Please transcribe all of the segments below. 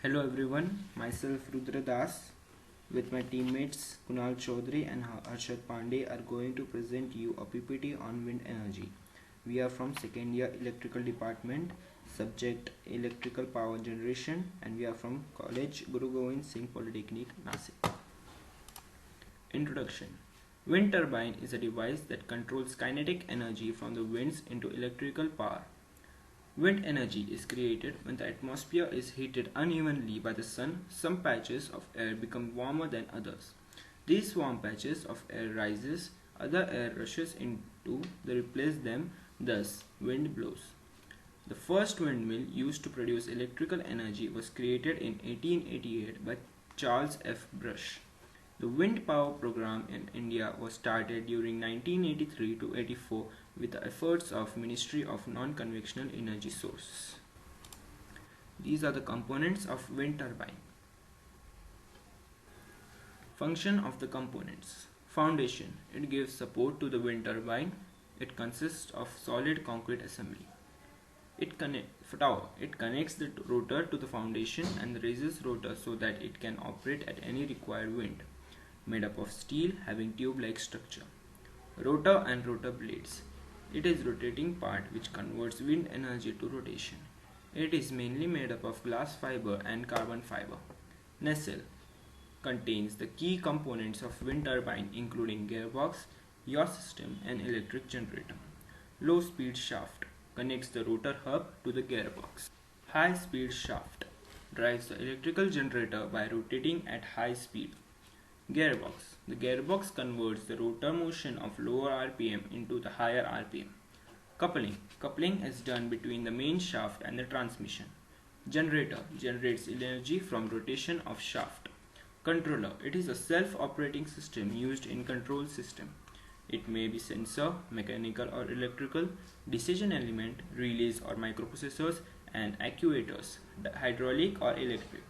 Hello everyone, myself Rudra Das with my teammates Kunal Chaudhary and Harshad Pandey are going to present you a PPT on wind energy. We are from second year electrical department, subject electrical power generation, and we are from college Guru Govind Singh Polytechnic, Nasik. Introduction. Wind turbine is a device that controls kinetic energy from the winds into electrical power. Wind energy is created when the atmosphere is heated unevenly by the sun. Some patches of air become warmer than others. These warm patches of air rises, other air rushes into they replace them, thus wind blows. The first windmill used to produce electrical energy was created in 1888 by Charles F. Brush. The wind power program in India was started during 1983 to 84 with the efforts of Ministry of Non-Conventional Energy Sources. These are the components of wind turbine. Function of the components. Foundation. It gives support to the wind turbine. It consists of solid concrete assembly. Tower. It connects the rotor to the foundation and raises rotor so that it can operate at any required wind. Made up of steel having tube-like structure. Rotor and rotor blades. It is rotating part which converts wind energy to rotation. It is mainly made up of glass fiber and carbon fiber. Nacelle contains the key components of wind turbine including gearbox, yaw system and electric generator. Low speed shaft connects the rotor hub to the gearbox. High speed shaft drives the electrical generator by rotating at high speed. Gearbox. The gearbox converts the rotor motion of lower RPM into the higher RPM. Coupling. Coupling is done between the main shaft and the transmission. Generator generates energy from rotation of shaft. Controller. It is a self-operating system used in control system. It may be sensor, mechanical or electrical, decision element, relays or microprocessors, and actuators, hydraulic or electric.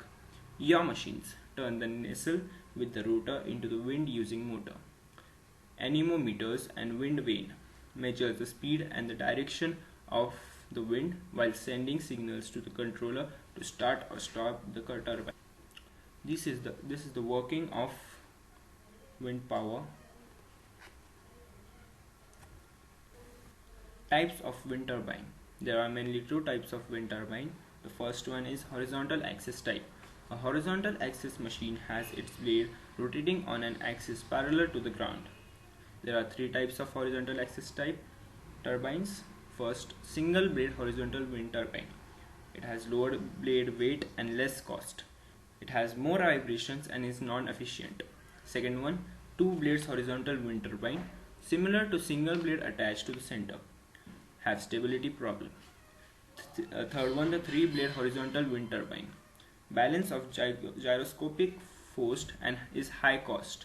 Yaw machines turn the nacelle with the rotor into the wind using motor. Anemometers and wind vane measure the speed and the direction of the wind while sending signals to the controller to start or stop the turbine. This is the working of wind power. Types of wind turbine. There are mainly two types of wind turbine. The first one is horizontal axis type. A horizontal axis machine has its blade rotating on an axis parallel to the ground. There are three types of horizontal axis type turbines. First, single blade horizontal wind turbine. It has lower blade weight and less cost. It has more vibrations and is non-efficient. Second one, two blades horizontal wind turbine, similar to single blade attached to the center. Have stability problem. Third one, the three blade horizontal wind turbine. Balance of gyroscopic forced and is high cost.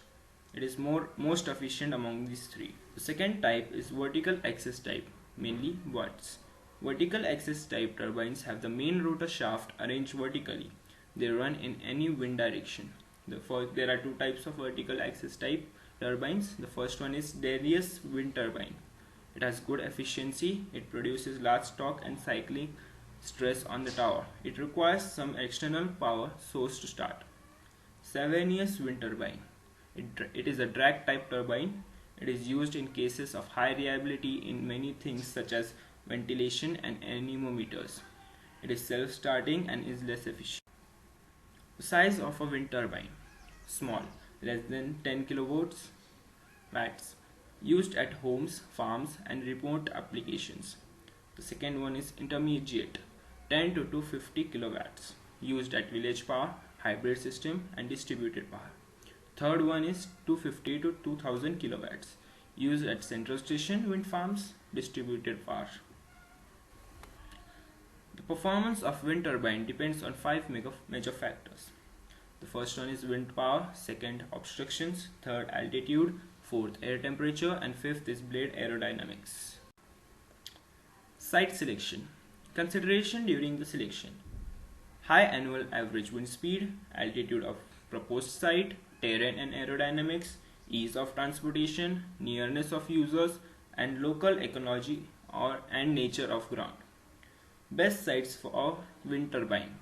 It is most efficient among these three. The second type is vertical axis type, mainly watts. Vertical axis type turbines have the main rotor shaft arranged vertically. They run in any wind direction. There are two types of vertical axis type turbines. The first one is Darius wind turbine. It has good efficiency. It produces large torque and cycling stress on the tower. It requires some external power source to start. Savanius wind turbine. It is a drag type turbine. It is used in cases of high reliability in many things such as ventilation and anemometers. It is self-starting and is less efficient. The size of a wind turbine. Small, less than 10 kilowatts watts. Used at homes, farms and remote applications. The second one is intermediate, 10 to 250 kilowatts, used at village power, hybrid system and distributed power. Third one is 250 to 2000 kilowatts, used at central station wind farms, distributed power. The performance of wind turbine depends on 5 major factors. The first one is wind power, second obstructions, third altitude, fourth air temperature and fifth is blade aerodynamics. Site selection. Consideration during the selection. High annual average wind speed, altitude of proposed site, terrain and aerodynamics, ease of transportation, nearness of users and local ecology and nature of ground. Best sites for wind turbine.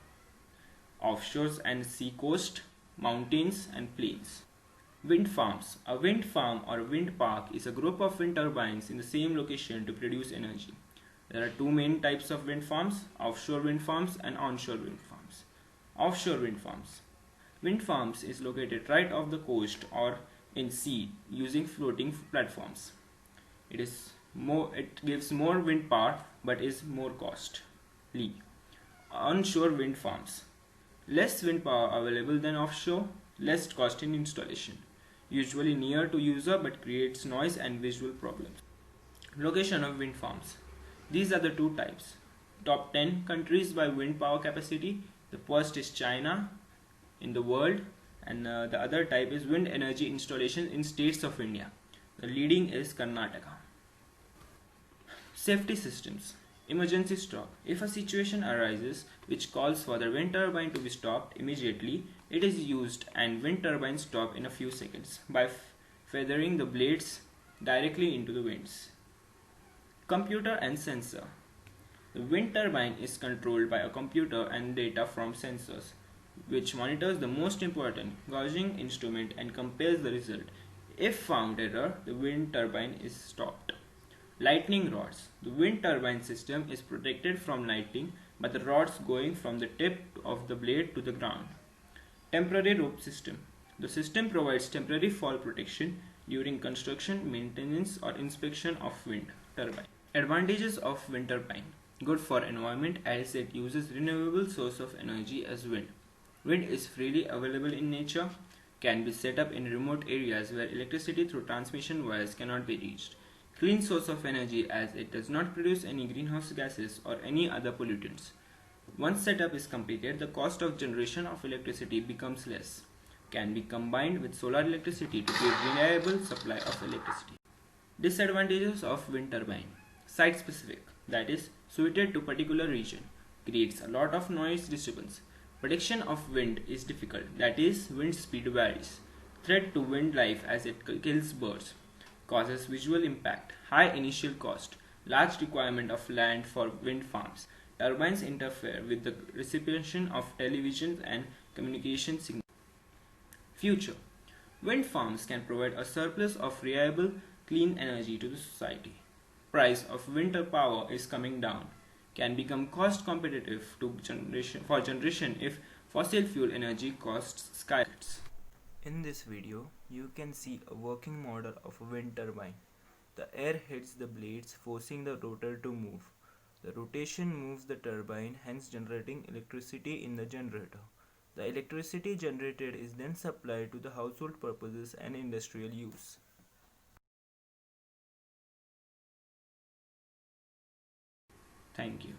offshores and sea coast, mountains and plains. Wind farms. A wind farm or wind park is a group of wind turbines in the same location to produce energy. There are two main types of wind farms: offshore wind farms and onshore wind farms. Offshore wind farms. Wind farms is located right off the coast or in sea using floating platforms. It gives more wind power but is more costly. Onshore wind farms. Less wind power available than offshore, less cost in installation. Usually near to user but creates noise and visual problems. Location of wind farms. These are the two types. Top 10 countries by wind power capacity. The first is China in the world, and the other type is wind energy installation in states of India. The leading is Karnataka. Safety systems. Emergency stop. If a situation arises which calls for the wind turbine to be stopped immediately, it is used and wind turbines stop in a few seconds by feathering the blades directly into the winds. Computer and sensor. The wind turbine is controlled by a computer and data from sensors, which monitors the most important gauging instrument and compares the result. If found error, the wind turbine is stopped. Lightning rods. The wind turbine system is protected from lightning by the rods going from the tip of the blade to the ground. Temporary rope system. The system provides temporary fall protection during construction, maintenance or inspection of wind turbine. Advantages of wind turbine. Good for environment as it uses renewable source of energy as wind. Wind is freely available in nature, can be set up in remote areas where electricity through transmission wires cannot be reached. Clean source of energy as it does not produce any greenhouse gases or any other pollutants. Once setup is completed, the cost of generation of electricity becomes less. Can be combined with solar electricity to give reliable supply of electricity. Disadvantages of wind turbine. Site specific, that is suited to particular region, creates a lot of noise disturbance. Prediction of wind is difficult, that is wind speed varies. Threat to wind life as it kills birds. Causes visual impact, high initial cost, large requirement of land for wind farms. Turbines interfere with the reception of television and communication signals. Future. Wind farms can provide a surplus of reliable, clean energy to the society. Price of wind power is coming down. Can become cost competitive for generation if fossil fuel energy costs skyrockets. In this video, you can see a working model of a wind turbine. The air hits the blades, forcing the rotor to move. The rotation moves the turbine, hence generating electricity in the generator. The electricity generated is then supplied to the household purposes and industrial use. Thank you.